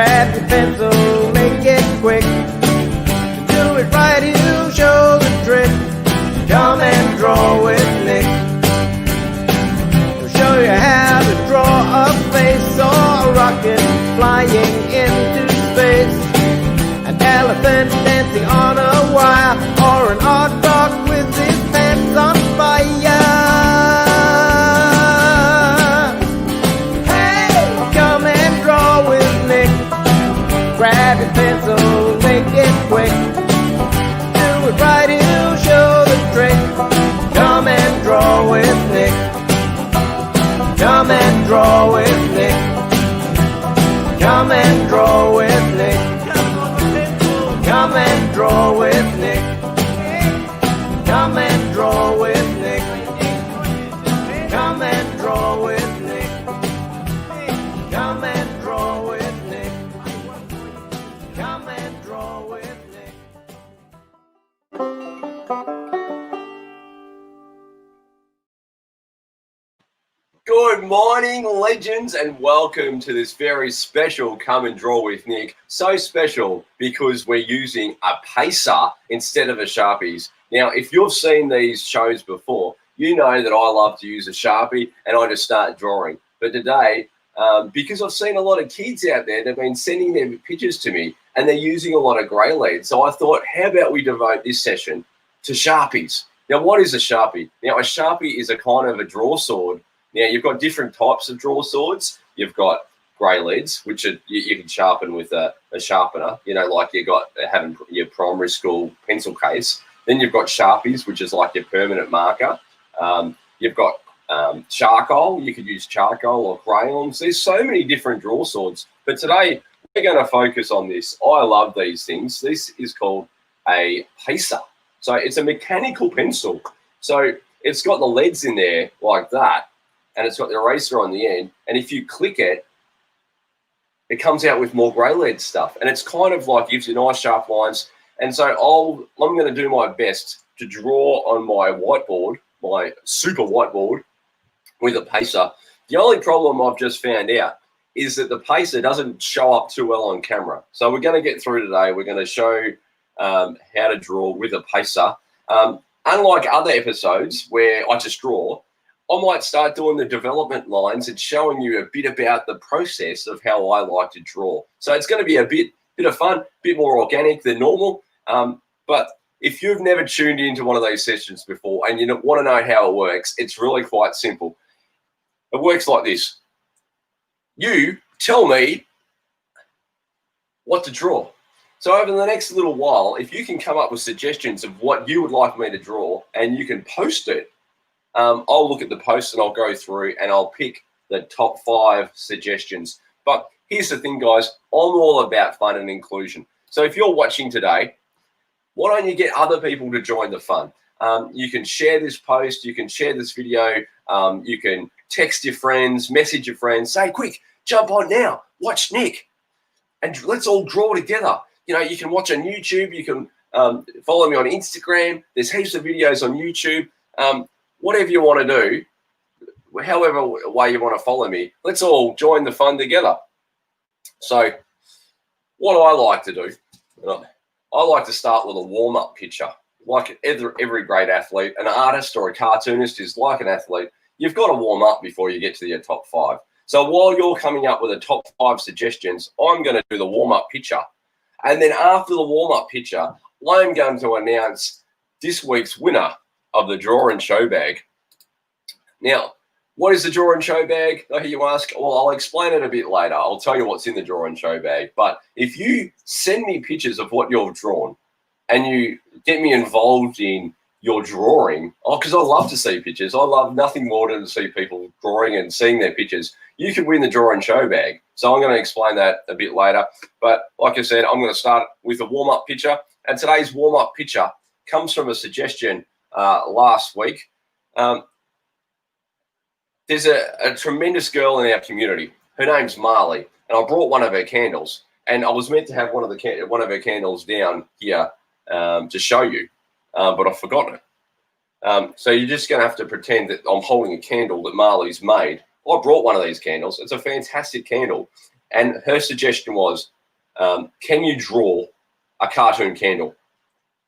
Grab your pencil, make it quick. To do it right, he'll show the trick. Come and draw with Nick. He'll show you how to draw a face or a rocket flying into space. An elephant dancing on a wire, or an odd dog with his pants on fire. Hey, come and draw with Nick. Grab your pencil, make it quick. Do it right, he'll show the trick. Come and draw with Nick. Come and draw with Nick. Come and draw with Nick. Come and draw with Nick. Come and draw with Nick. Come and draw with Nick. Come and draw with Nick. Come and draw with Nick. Good morning, legends, and welcome to this very special Come and Draw with Nick. So special because we're using a pacer instead of a Sharpies. Now, if you've seen these shows before, you know that I love to use a Sharpie and I just start drawing. But today, because I've seen a lot of kids out there that have been sending their pictures to me and they're using a lot of grey lead. So I thought, how about we devote this session to Sharpies? Now, what is a Sharpie? Now, a Sharpie is a kind of a draw sword. Now, you've got different types of draw swords. You've got grey leads, which are, you can sharpen with a sharpener, you know, like you got having your primary school pencil case. Then you've got Sharpies, which is like your permanent marker. You've got charcoal. You could use charcoal or crayons. There's so many different draw swords. But today, we're going to focus on this. I love these things. This is called a pacer. So it's a mechanical pencil. So it's got the leads in there like that. And it's got the eraser on the end. And if you click it, it comes out with more grey lead stuff. And it's kind of like gives you nice sharp lines. And so I'm going to do my best to draw on my whiteboard, my super whiteboard, with a pacer. The only problem I've just found out is that the pacer doesn't show up too well on camera. So we're going to get through today. We're going to show how to draw with a pacer. Unlike other episodes where I just draw, I might start doing the development lines and showing you a bit about the process of how I like to draw. So it's going to be a bit of fun, a bit more organic than normal. But if you've never tuned into one of those sessions before and you want to know how it works, it's really quite simple. It works like this. You tell me what to draw. So over the next little while, if you can come up with suggestions of what you would like me to draw and you can post it, I'll look at the post and I'll go through and I'll pick the top 5 suggestions. But here's the thing, guys. I'm all about fun and inclusion. So if you're watching today, why don't you get other people to join the fun? You can share this post. You can share this video. You can text your friends, message your friends. Say, quick, jump on now. Watch Nick. And let's all draw together. You know, you can watch on YouTube. You can follow me on Instagram. There's heaps of videos on YouTube. Whatever you want to do, however way you want to follow me, let's all join the fun together. So what I like to do, I like to start with a warm-up picture. Like every great athlete, an artist or a cartoonist is like an athlete. You've got to warm up before you get to your top 5. So while you're coming up with the top 5 suggestions, I'm going to do the warm-up picture. And then after the warm-up picture, I'm going to announce this week's winner of the draw and show bag. Now, what is the draw and show bag? You ask. Well, I'll explain it a bit later. I'll tell you what's in the draw and show bag. But if you send me pictures of what you've drawn and you get me involved in your drawing, because I love to see pictures. I love nothing more than to see people drawing and seeing their pictures. You can win the draw and show bag. So I'm going to explain that a bit later. But like I said, I'm going to start with a warm-up picture. And today's warm-up picture comes from a suggestion last week. There's a tremendous girl in our community. Her name's Marley, and I brought one of her candles. And I was meant to have one of her candles down here to show you, but I've forgotten it. So you're just going to have to pretend that I'm holding a candle that Marley's made. I brought one of these candles. It's a fantastic candle. And her suggestion was, Can you draw a cartoon candle?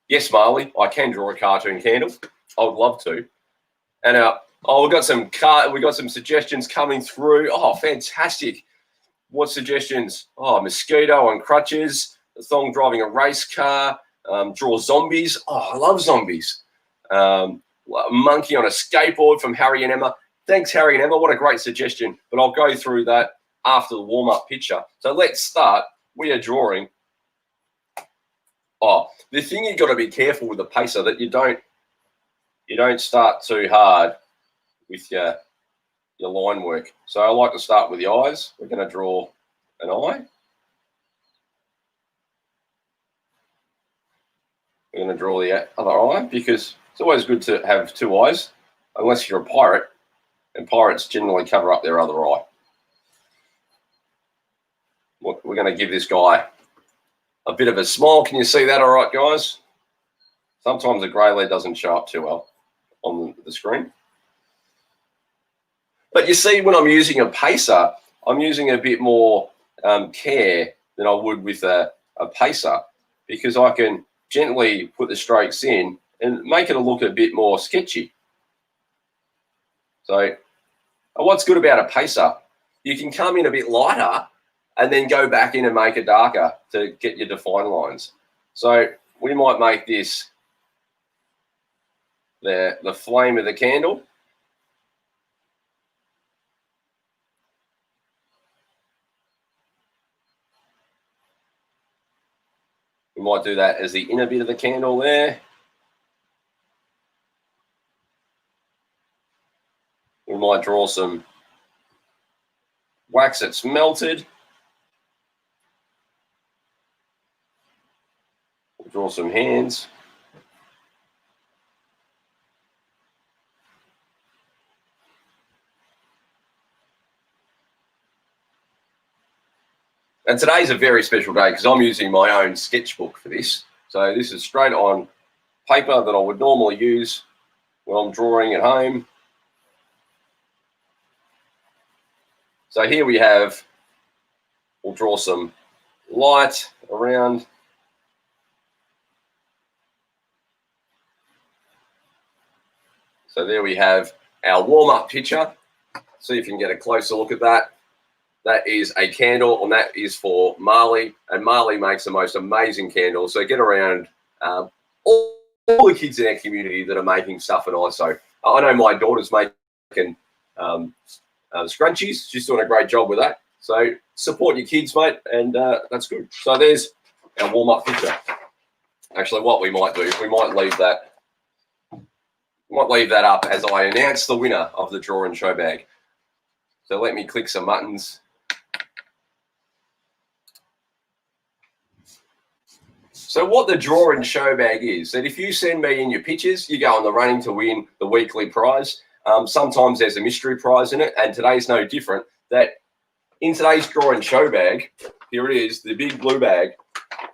Yes, Marley, I can draw a cartoon candle. I would love to. And we got some suggestions coming through. Oh, fantastic! What suggestions? Oh, mosquito on crutches, the thong driving a race car, draw zombies. Oh, I love zombies. A monkey on a skateboard from Harry and Emma. Thanks, Harry and Emma. What a great suggestion. But I'll go through that after the warm-up picture. So let's start. We are drawing. Oh, the thing you've got to be careful with the pacer that you don't start too hard with your line work. So I like to start with the eyes. We're going to draw an eye. We're going to draw the other eye because it's always good to have two eyes, unless you're a pirate, and pirates generally cover up their other eye. We're going to give this guy a bit of a smile. Can you see that all right, guys? Sometimes the grey lead doesn't show up too well on the screen. But you see, when I'm using a pacer, I'm using a bit more care than I would with a pacer, because I can gently put the strokes in and make it look a bit more sketchy. So what's good about a pacer, you can come in a bit lighter and then go back in and make it darker to get your defined lines. So we might make this the flame of the candle. We might do that as the inner bit of the candle there. We might draw some wax that's melted. We'll draw some hands. And today's a very special day because I'm using my own sketchbook for this. So this is straight on paper that I would normally use when I'm drawing at home. So here we have, we'll draw some light around. So there we have our warm-up picture. See if you can get a closer look at that. That is a candle, and that is for Marley. And Marley makes the most amazing candles. So get around all the kids in our community that are making stuff and also. I know my daughter's making scrunchies. She's doing a great job with that. So support your kids, mate, and that's good. So there's our warm-up picture. Actually, what we might do, we might leave that up as I announce the winner of the draw and show bag. So let me click some buttons. So what the draw and show bag is, that if you send me in your pictures, you go on the running to win the weekly prize. Sometimes there's a mystery prize in it, and today's no different. That in today's draw and show bag, here it is, the big blue bag.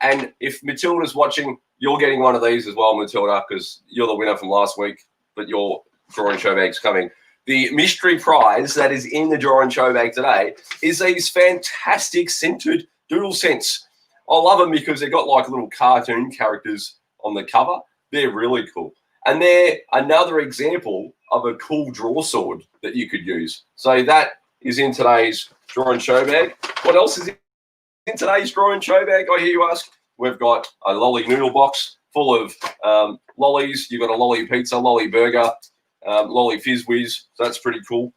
And if Matilda's watching, you're getting one of these as well, Matilda, because you're the winner from last week, but your draw and show bag's coming. The mystery prize that is in the draw and show bag today is these fantastic scented doodle scents. I love them because they've got like little cartoon characters on the cover. They're really cool. And they're another example of a cool draw sword that you could use. So that is in today's draw and show bag. What else is in today's draw and show bag, I hear you ask? We've got a lolly noodle box full of lollies. You've got a lolly pizza, lolly burger, lolly fizz whiz. So that's pretty cool.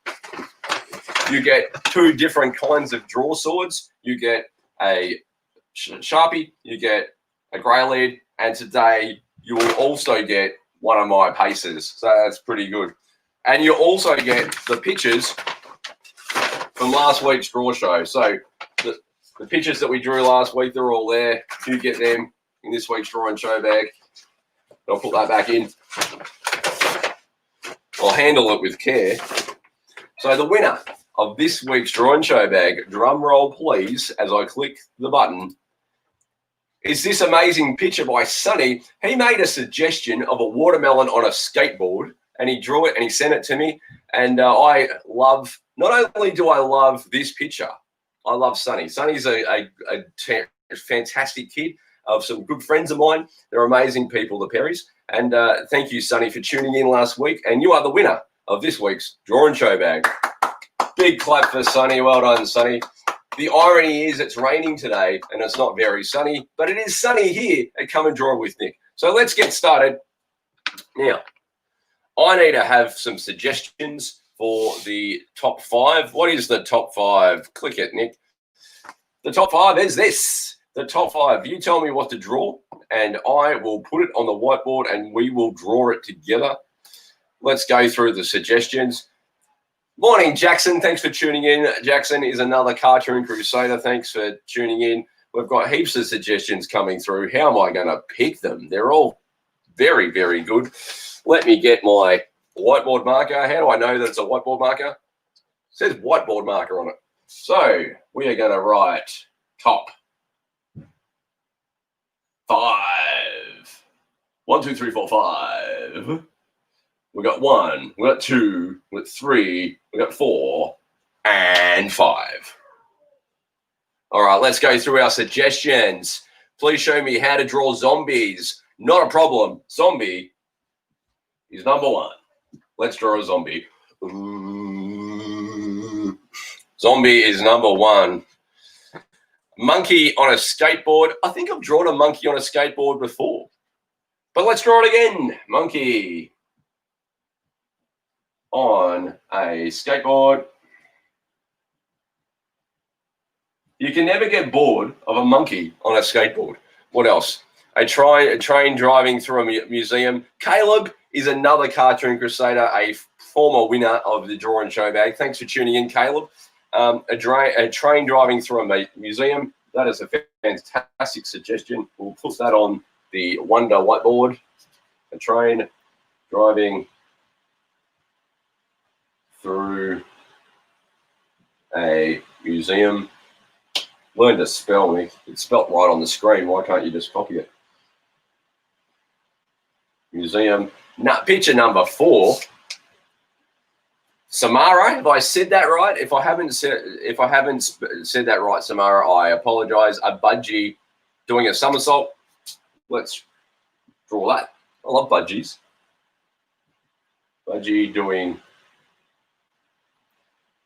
You get two different kinds of draw swords. You get a Sharpie, you get a grey lead, and today you will also get one of my pacers. So that's pretty good. And you also get the pictures from last week's draw show. So the pictures that we drew last week, they're all there. You get them in this week's draw and show bag. I'll put that back in. I'll handle it with care. So the winner of this week's draw and show bag, drum roll please, as I click the button, is this amazing picture by Sonny. He made a suggestion of a watermelon on a skateboard, and he drew it and he sent it to me. And I love, not only do I love this picture, I love Sonny. Sonny's a fantastic kit of some good friends of mine. They're amazing people, the Perrys. And thank you, Sonny, for tuning in last week. And you are the winner of this week's Draw and Show bag. Big clap for Sonny. Well done, Sonny. The irony is it's raining today and it's not very sunny, but it is sunny here at Come and Draw with Nick. So let's get started. Now, I need to have some suggestions for the top 5. What is the top 5? Click it, Nick. The top 5 is this. The top 5. You tell me what to draw, and I will put it on the whiteboard, and we will draw it together. Let's go through the suggestions. Morning, Jackson. Thanks for tuning in. Jackson is another cartoon crusader. Thanks for tuning in. We've got heaps of suggestions coming through. How am I going to pick them? They're all very, very good. Let me get my whiteboard marker. How do I know that it's a whiteboard marker? It says whiteboard marker on it. So we are going to write top 5. 1, 2, 3, 4, 5. We got 1, we got 2, we got 3, we got 4, and 5. All right, let's go through our suggestions. Please show me how to draw zombies. Not a problem. Zombie is number 1. Let's draw a zombie. Zombie is number 1. Monkey on a skateboard. I think I've drawn a monkey on a skateboard before. But let's draw it again. Monkey on a skateboard. You can never get bored of a monkey on a skateboard. What else? A train driving through a museum. Caleb is another cartoon crusader, a former winner of the Draw and Show bag. Thanks for tuning in, Caleb. A train driving through a museum. That is a fantastic suggestion. We'll put that on the Wonder whiteboard. A train driving through a museum. Learn to spell, Nick. It's spelt right on the screen. Why can't you just copy it? Museum. Picture number 4. Samara, have I said that right? If I haven't said that right, Samara, I apologize. A budgie doing a somersault. Let's draw that. I love budgies. Budgie doing,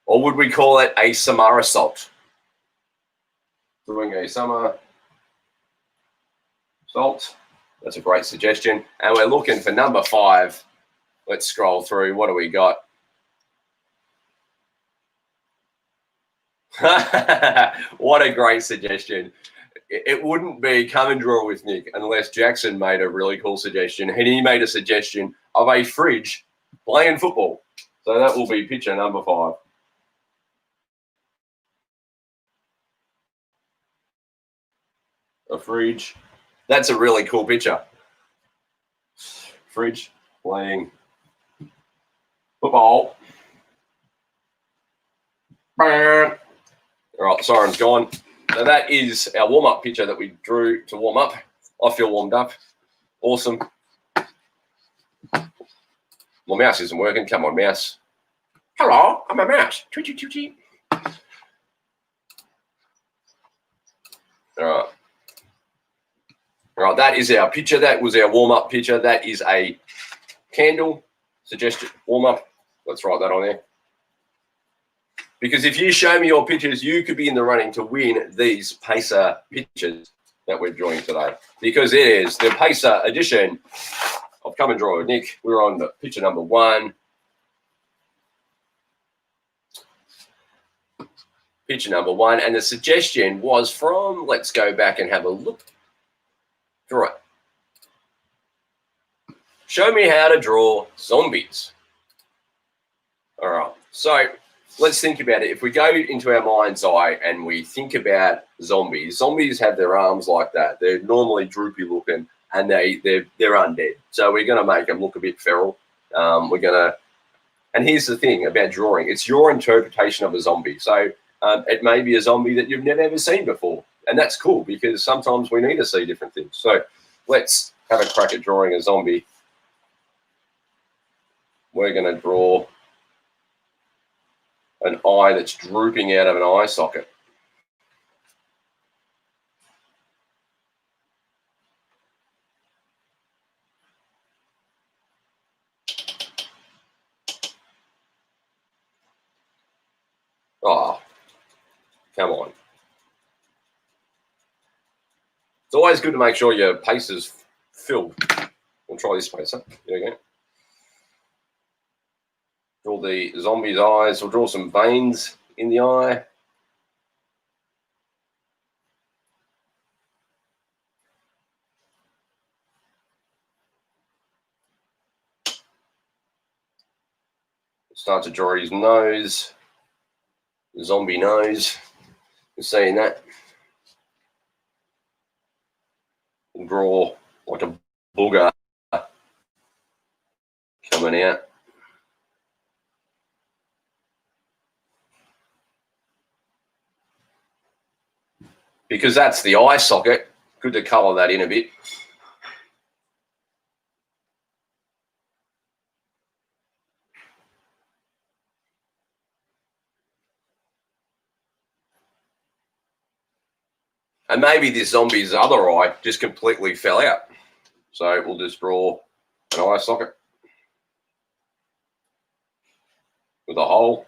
or would we call it a Samara salt? Doing a summer salt. That's a great suggestion. And we're looking for number 5. Let's scroll through. What do we got? What a great suggestion. It wouldn't be Come and Draw with Nick unless Jackson made a really cool suggestion. And he made a suggestion of a fridge playing football. So that will be picture number 5. A fridge. That's a really cool picture. Fridge playing football. All right, siren's gone. So that is our warm-up picture that we drew to warm up. I feel warmed up. Awesome. My mouse isn't working. Come on, mouse. Hello, I'm a mouse. Twitchy, twitchy. All right. All right, that is our picture. That was our warm-up picture. That is a candle suggestion warm-up. Let's write that on there. Because if you show me your pictures, you could be in the running to win these Pacer pictures that we're drawing today. Because it is the Pacer edition of Come and Draw with Nick. We're on the picture number 1. Picture number 1. And the suggestion was from, let's go back and have a look. Draw it. Show me how to draw zombies. All right. So let's think about it. If we go into our mind's eye and we think about zombies, zombies have their arms like that. They're normally droopy looking and they're undead. So we're going to make them look a bit feral. And here's the thing about drawing. It's your interpretation of a zombie. So it may be a zombie that you've never ever seen before. And that's cool because sometimes we need to see different things. So let's have a crack at drawing a zombie. We're going to draw an eye that's drooping out of an eye socket. Oh, come on. It's always good to make sure your pace is filled. We'll try this pacer. There we go. Draw the zombie's eyes. We'll draw some veins in the eye. Start to draw his nose. The zombie nose. You're seeing that? We'll draw like a booger coming out. Because that's the eye socket, good to colour that in a bit. And maybe this zombie's other eye just completely fell out. So we'll just draw an eye socket with a hole.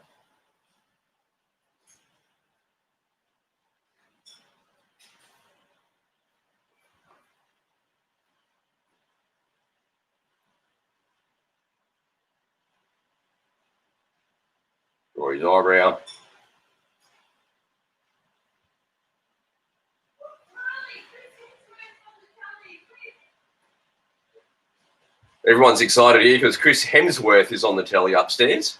Draw his eyebrow. Everyone's excited here because Chris Hemsworth is on the telly upstairs.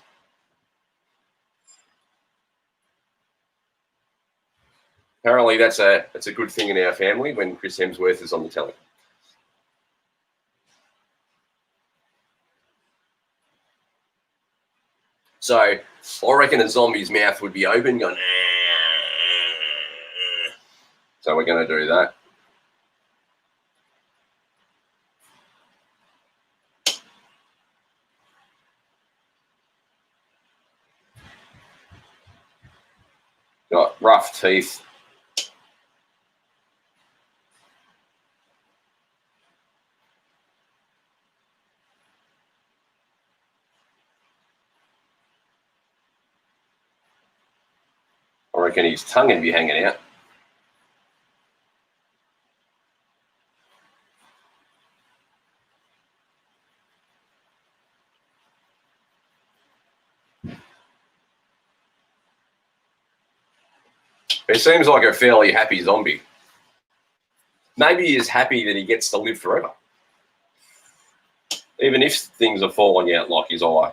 Apparently that's a good thing in our family when Chris Hemsworth is on the telly. So I reckon a zombie's mouth would be open going, so we're going to do that. Got rough teeth. I reckon his tongue would be hanging out. He seems like a fairly happy zombie. Maybe he's happy that he gets to live forever. Even if things are falling out like his eye.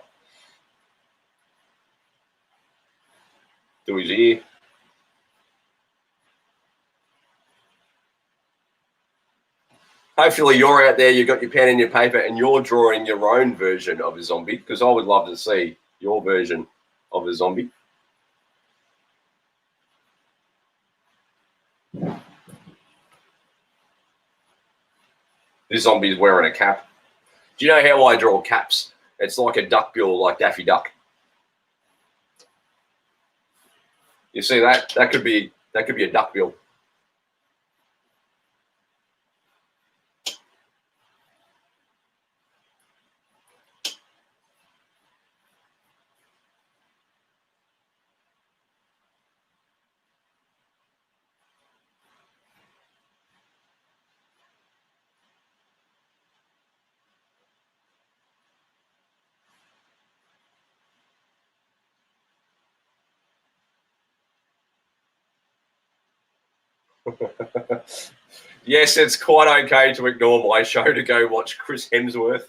To his ear. Hopefully you're out there, you've got your pen and your paper and you're drawing your own version of a zombie, because I would love to see your version of a zombie. This zombie's wearing a cap. Do you know how I draw caps? It's like a duckbill, like Daffy Duck. You see that? That could be a duckbill. Yes, it's quite okay to ignore my show to go watch Chris Hemsworth.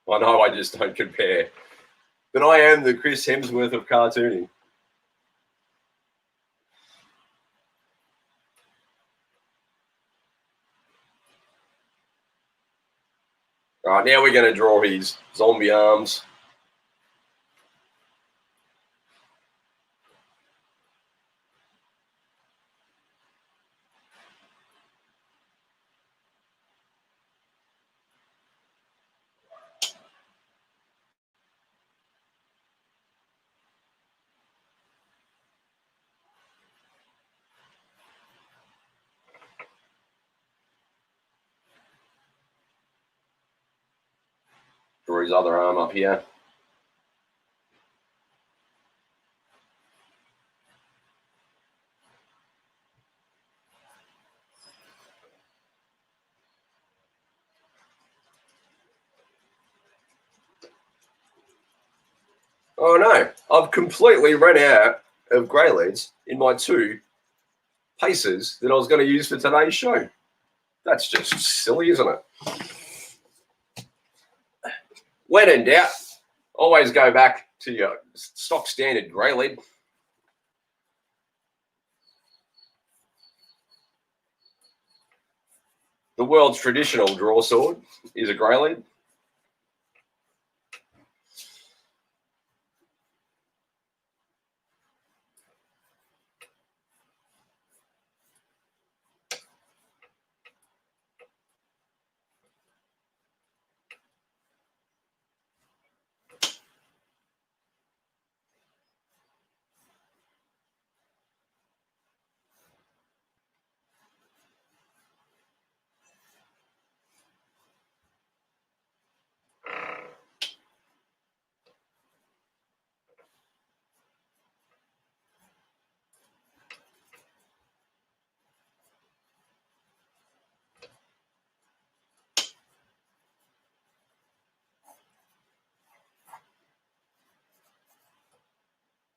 I know I just don't compare. But I am the Chris Hemsworth of cartooning. All right, now we're going to draw his zombie arms. Draw his other arm up here. Oh no, I've completely run out of grey leads in my 2 pacers that I was going to use for today's show. That's just silly, isn't it? When in doubt, always go back to your stock standard grey lead. The world's traditional draw sword is a grey lead.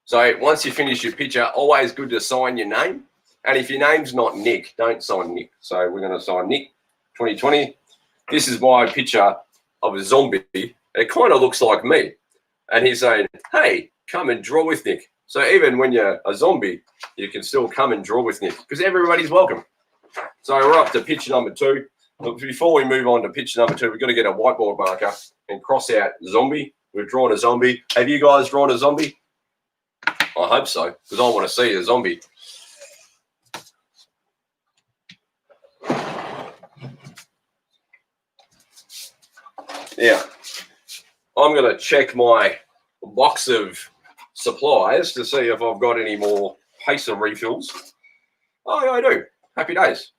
So once you finish your picture, always good to sign your name. And if your name's not Nick, don't sign Nick. So we're going to sign Nick 2020. This is my picture of a zombie. It kind of looks like me. And he's saying, hey, come and draw with Nick. So even when you're a zombie, you can still come and draw with Nick because everybody's welcome. So we're up to picture number 2. But before we move on to picture number 2, we've got to get a whiteboard marker and cross out zombie. We've drawn a zombie. Have you guys drawn a zombie? I hope so, because I want to see a zombie. Yeah, I'm going to check my box of supplies to see if I've got any more pacer refills. Oh, yeah, I do. Happy days.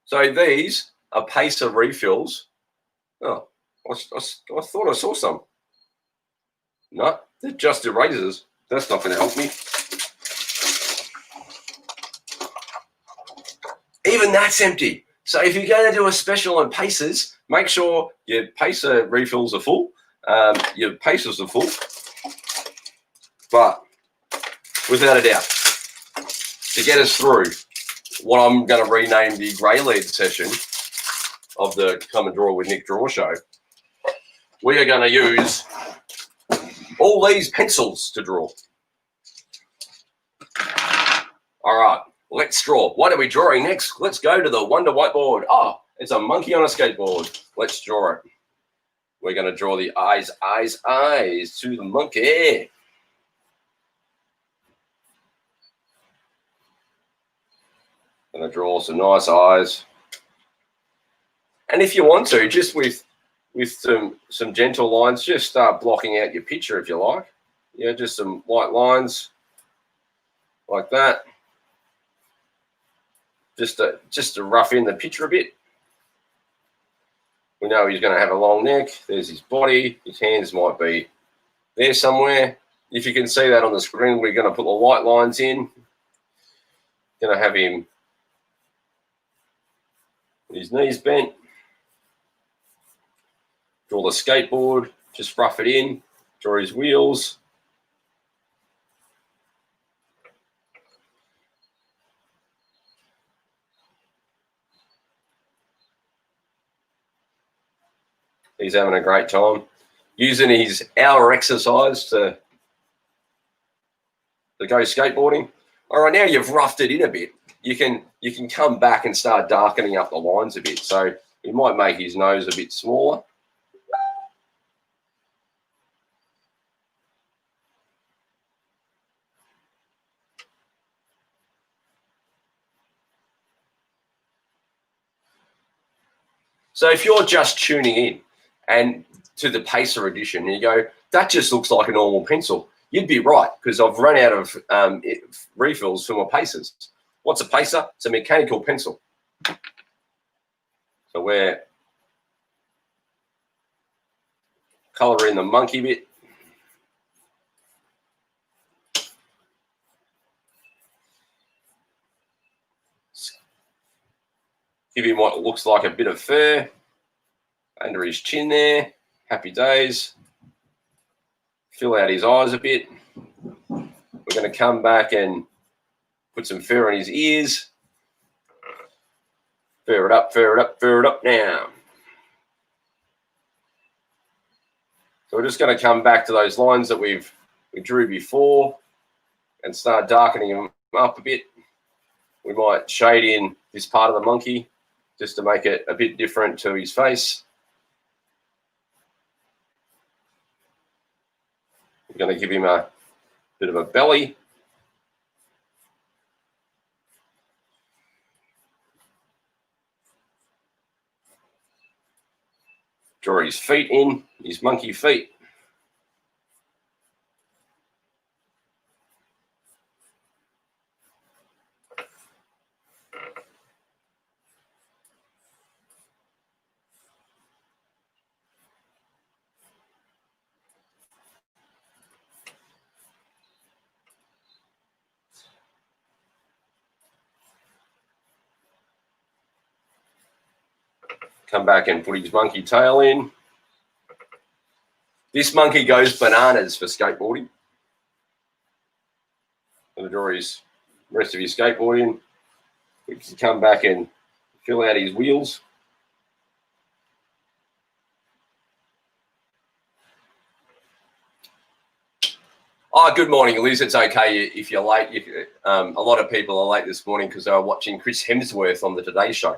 So these are pacer refills. Oh, I thought I saw some. No, they're just erasers. That's not going to help me. Even that's empty. So if you're going to do a special on pacers, make sure your pacer refills are full, your pacers are full. But without a doubt, to get us through what I'm going to rename the grey lead session of the Come and Draw with Nick Draw Show, we are going to use all these pencils to draw. All right, let's draw. What are we drawing next? Let's go to the Wonder Whiteboard. Oh, it's a monkey on a skateboard. Let's draw it. We're going to draw the eyes to the monkey. Going to draw some nice eyes. And if you want to, just with some gentle lines, just start blocking out your picture if you like. Yeah, just some white lines like that. Just to rough in the picture a bit. We know he's going to have a long neck. There's his body. His hands might be there somewhere. If you can see that on the screen, we're going to put the white lines in. Going to have him with his knees bent. Draw the skateboard, just rough it in, draw his wheels. He's having a great time. Using his hour exercise to go skateboarding. All right, now you've roughed it in a bit. You can come back and start darkening up the lines a bit. So you might make his nose a bit smaller. So if you're just tuning in and to the Pacer edition, and you go, that just looks like a normal pencil, you'd be right, because I've run out of refills for my Pacers. What's a Pacer? It's a mechanical pencil. So we're Colour in the monkey bit. Give him what looks like a bit of fur under his chin there. Happy days. Fill out his eyes a bit. We're going to come back and put some fur on his ears. Fur it up, fur it up, fur it up now. So we're just going to come back to those lines that we drew before and start darkening them up a bit. We might shade in this part of the monkey just to make it a bit different to his face. We're going to give him a bit of a belly. Draw his feet in, his monkey feet. Come back and put his monkey tail in. This monkey goes bananas for skateboarding. Going to draw his rest of his skateboard in. We can come back and fill out his wheels. Oh, good morning, Liz. It's okay if you're late. A lot of people are late this morning because they were watching Chris Hemsworth on the Today Show.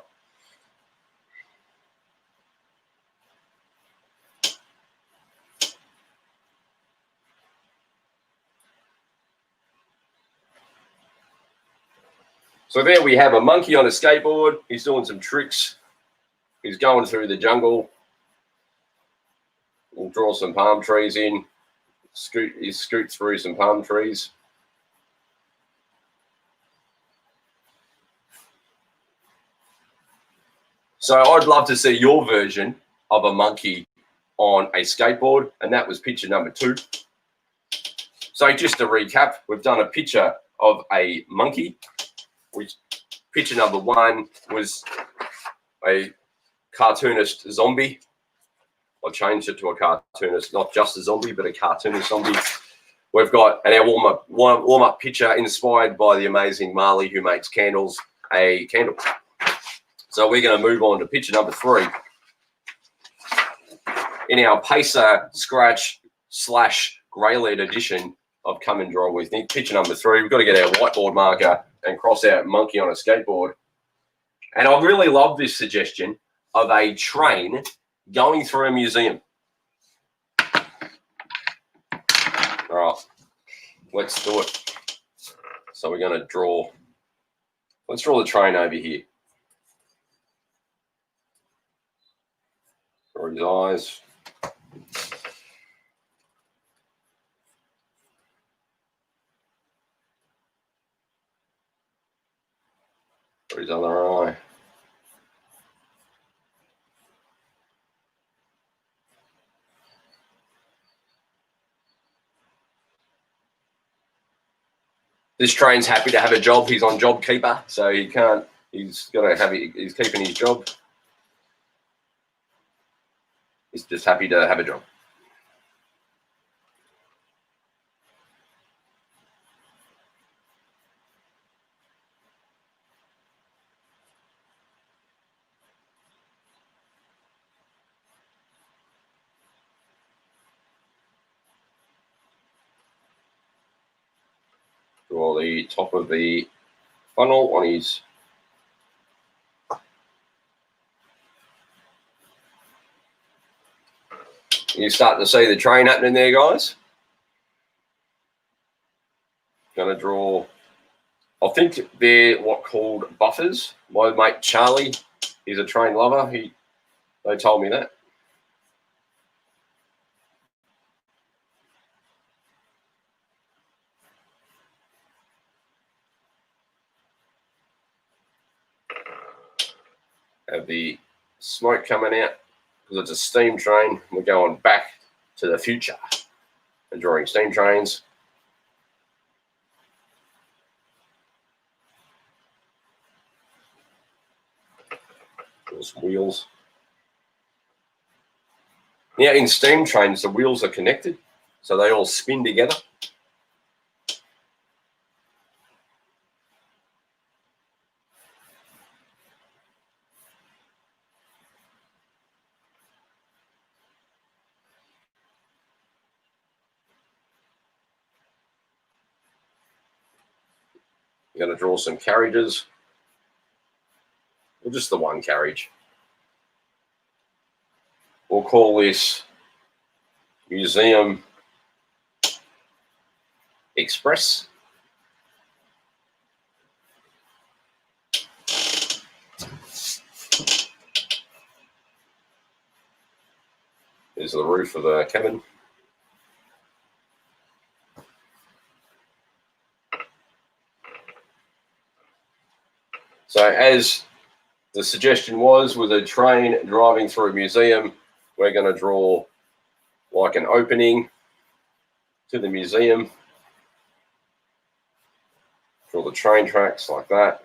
So there we have a monkey on a skateboard. He's doing some tricks. He's going through the jungle. We'll draw some palm trees in. He scoots through some palm trees. So I'd love to see your version of a monkey on a skateboard, and that was picture number 2. So just to recap, we've done a picture of a monkey. Picture number 1 was a cartoonist zombie. I changed it to a cartoonist, not just a zombie, but a cartoonist zombie. We've got our warm-up picture inspired by the amazing Marley, who makes candles, a candle. So we're going to move on to picture number 3. In our Pacer Scratch / Grey Lead edition of Come and Draw with Nick, picture number 3, we've got to get our whiteboard marker and cross out monkey on a skateboard. And I really love this suggestion of a train going through a museum. All right, let's do it. So we're going to draw, let's draw the train over here. Draw his eyes. Draw his other eye. This train's happy to have a job. He's on job keeper, so he can't. He's got to have. He's keeping his job. He's just happy to have a job. Draw the top of the funnel on his. You're starting to see the train happening there, guys. Going to draw, I think they're what called buffers. My mate Charlie, he's a train lover. They told me that. Have the smoke coming out because it's a steam train. We're going back to the future and drawing steam trains. Draw some wheels. Now in steam trains, the wheels are connected, so they all spin together. I'm going to draw some carriages, or just the one carriage. We'll call this Museum Express. There's the roof of the cabin. So as the suggestion was, with a train driving through a museum, we're going to draw like an opening to the museum. Draw the train tracks like that.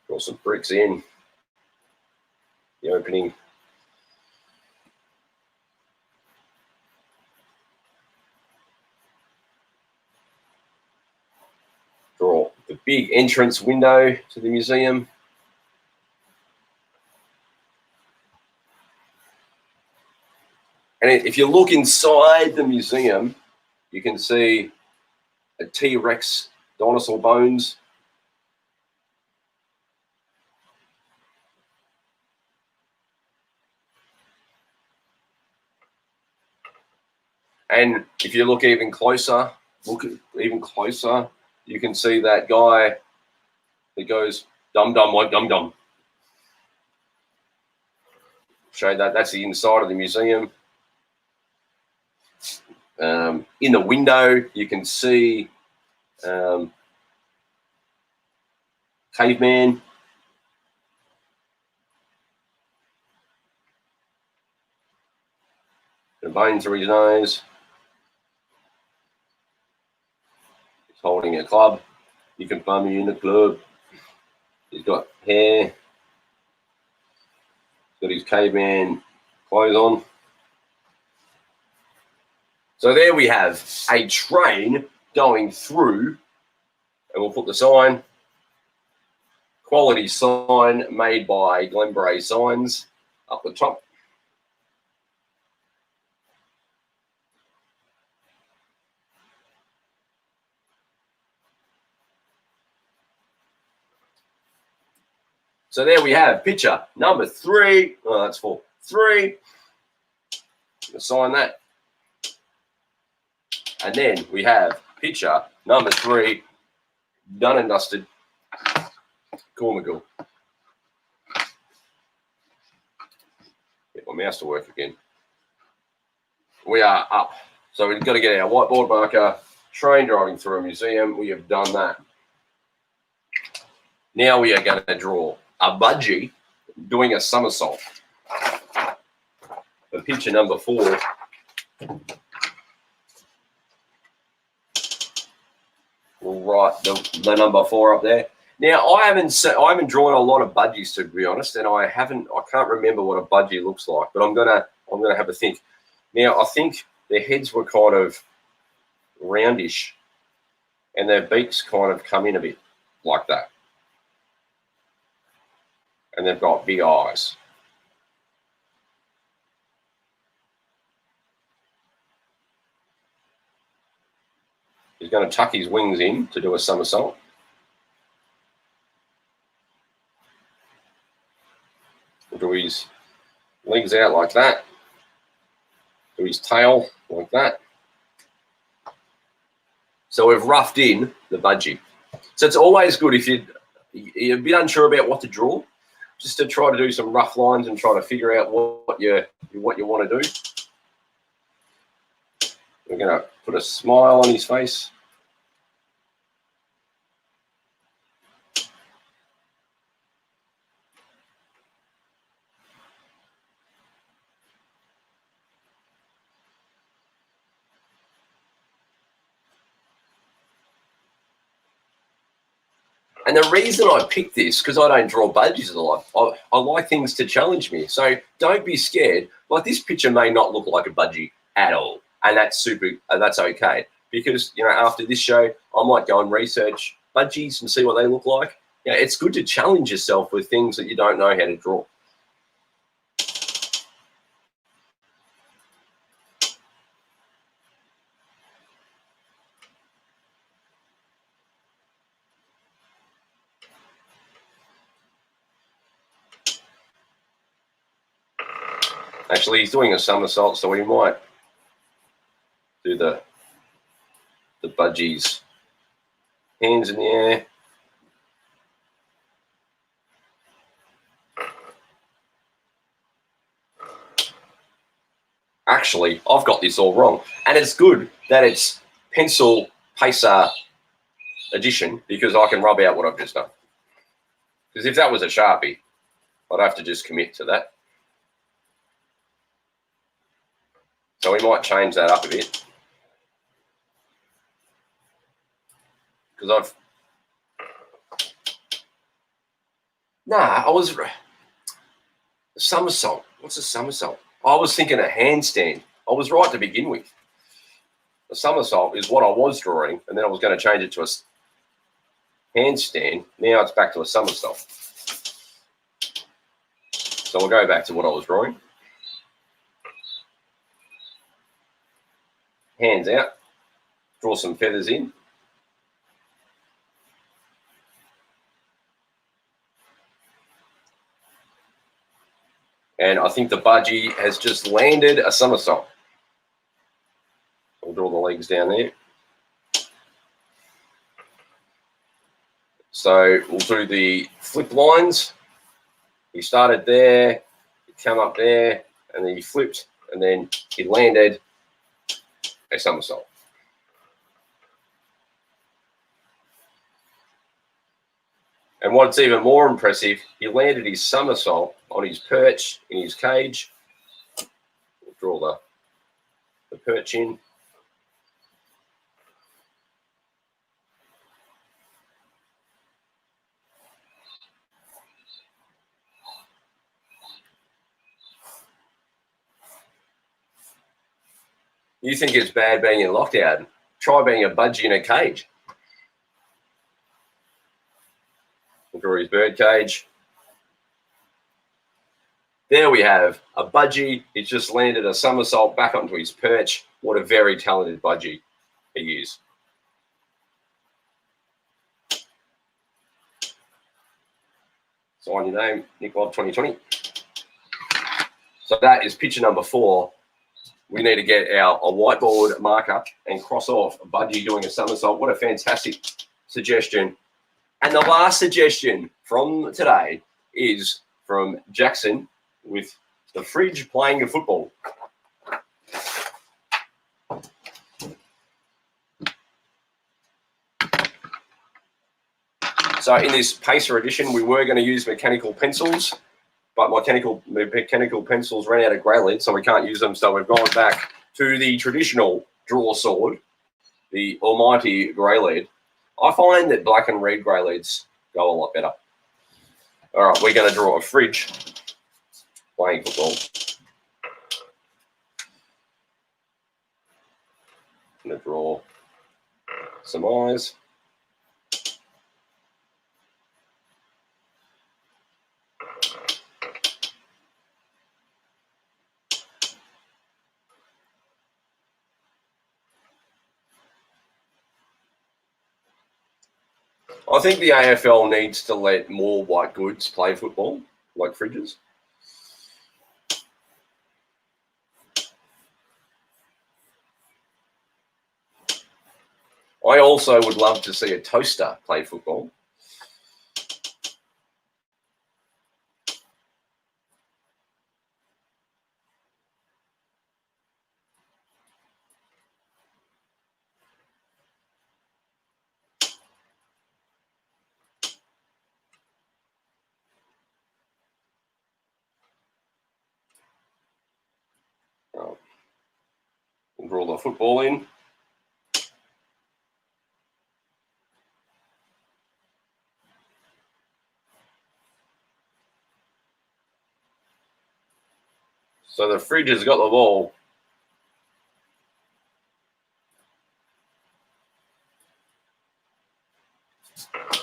Draw some bricks in the opening. Draw the big entrance window to the museum. And if you look inside the museum, you can see a T-Rex dinosaur bones. And if you look even closer, you can see that guy that goes, dum dum like dum dum. Show that that's the inside of the museum. In the window, you can see caveman. The veins are his nose. He's holding a club. You can find me in the club. He's got hair. He's got his caveman clothes on. So there we have a train going through, and we'll put the sign, quality sign made by Glenbrae Signs up the top. So there we have picture number 3. Oh, that's 4. 3. Sign that. And then we have picture number 3, done and dusted. Cool McGill. Get my mouse to work again. We are up. So we've got to get our whiteboard marker, train driving through a museum. We have done that. Now we are going to draw a budgie doing a somersault. For picture number 4. We'll write the number 4 up there. Now I haven't drawn a lot of budgies, to be honest, and I can't remember what a budgie looks like, but I'm gonna have a think. Now I think their heads were kind of roundish, and their beaks kind of come in a bit like that, and they've got big eyes. He's going to tuck his wings in to do a somersault. We'll do his legs out like that. Do his tail like that. So we've roughed in the budgie. So it's always good if you're a bit unsure about what to draw, just to try to do some rough lines and try to figure out what you want to do. We're going to put a smile on his face. And the reason I picked this, because I don't draw budgies a lot, I like things to challenge me. So don't be scared. Like, this picture may not look like a budgie at all, and that's super. That's okay, because after this show, I might go and research budgies and see what they look like. It's good to challenge yourself with things that you don't know how to draw. Actually, he's doing a somersault, so we might do the budgies. Hands in the air. Actually, I've got this all wrong. And it's good that it's pencil pacer edition, because I can rub out what I've just done. Because if that was a Sharpie, I'd have to just commit to that. So we might change that up a bit. Because I was... Somersault. What's a somersault? I was thinking a handstand. I was right to begin with. A somersault is what I was drawing, and then I was going to change it to a handstand. Now it's back to a somersault. So we'll go back to what I was drawing. Hands out. Draw some feathers in. And I think the budgie has just landed a somersault. We'll draw the legs down there. So we'll do the flip lines. He started there, he came up there, and then he flipped, and then he landed a somersault. And what's even more impressive, he landed his somersault on his perch in his cage. We'll draw the perch in. You think it's bad being in lockdown? Try being a budgie in a cage. We'll draw his bird cage. There we have a budgie. He's just landed a somersault back onto his perch. What a very talented budgie he is. Sign your name, Nick Love 2020. So that is picture number 4. We need to get a whiteboard marker and cross off a budgie doing a somersault. What a fantastic suggestion. And the last suggestion from today is from Jackson with the fridge playing a football. So in this Pacer edition, we were going to use mechanical pencils, but mechanical pencils ran out of grey lead, so we can't use them. So we've gone back to the traditional draw sword, the almighty grey lead. I find that black and red grey leads go a lot better. All right, we're going to draw a fridge playing football. I'm going to draw some eyes. I think the AFL needs to let more white goods play football, like fridges. I also would love to see a toaster play football. We'll draw the football in. So the fridge has got the ball.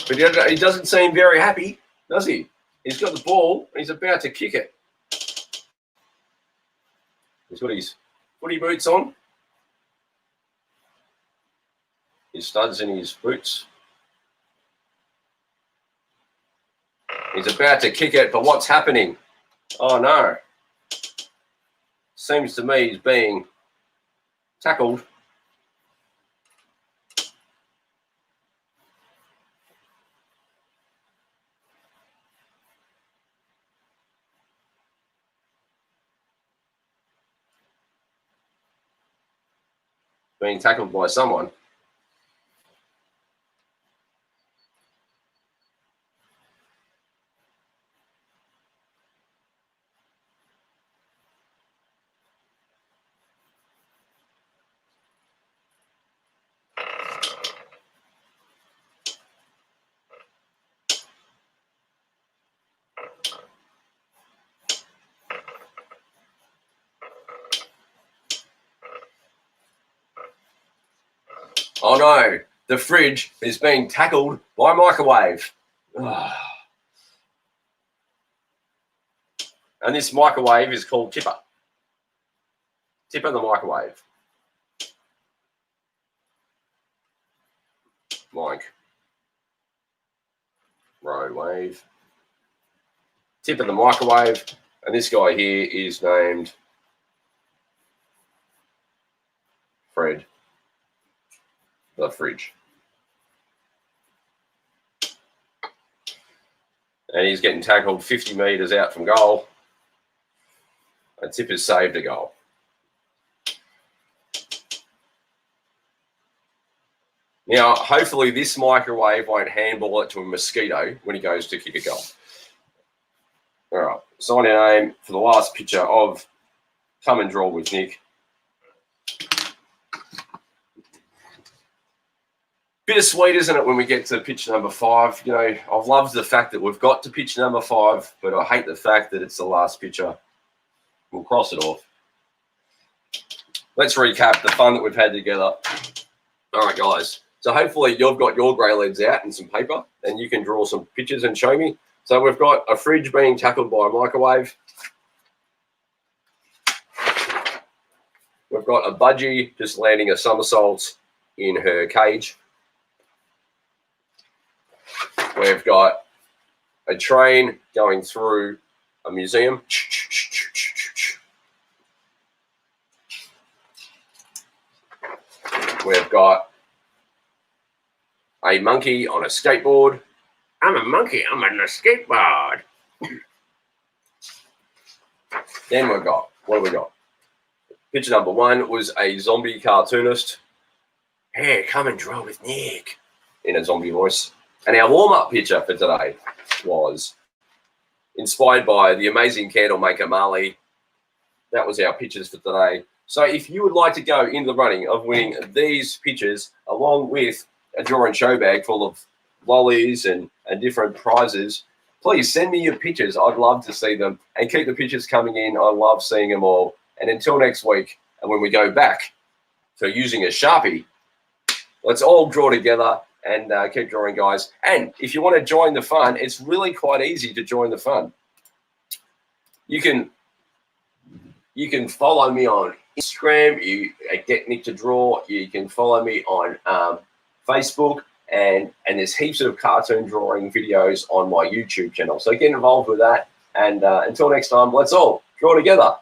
But he doesn't seem very happy, does he? He's got the ball and he's about to kick it. He's got his footy boots on. His studs in his boots. He's about to kick it, but what's happening? Oh no. Seems to me he's being tackled. Being tackled by someone. Oh no, the fridge is being tackled by a microwave. And this microwave is called Tipper. Tipper the microwave. Road wave. Tipper the microwave. And this guy here is named Fred the fridge. And he's getting tackled 50 metres out from goal. And Tipper's saved a goal. Now, hopefully this microwave won't handball it to a mosquito when he goes to kick a goal. All right, sign your name for the last picture of Come and Draw with Nick. Bittersweet, isn't it, when we get to pitch number 5? You know, I've loved the fact that we've got to pitch number 5, but I hate the fact that it's the last picture. We'll cross it off. Let's recap the fun that we've had together. All right, guys. So hopefully you've got your grey leads out and some paper, and you can draw some pictures and show me. So we've got a fridge being tackled by a microwave. We've got a budgie just landing a somersault in her cage. We've got a train going through a museum. We've got a monkey on a skateboard. I'm a monkey, I'm on a skateboard. Then we've got, what have we got? Picture number 1 was a zombie cartoonist. Hey, come and draw with Nick. In a zombie voice. And our warm-up picture for today was inspired by the amazing candle maker Marley. That was our pictures for today. So if you would like to go in the running of winning these pictures along with a draw and show bag full of lollies and different prizes, please send me your pictures. I'd love to see them, and keep the pictures coming in. I love seeing them all. And until next week, and when we go back to using a Sharpie, let's all draw together and keep drawing, guys. And if you want to join the fun, it's really quite easy to join the fun. You can follow me on Instagram. You get Nick to Draw. You can follow me on Facebook, and there's heaps of cartoon drawing videos on my YouTube channel. So get involved with that. And until next time, let's all draw together.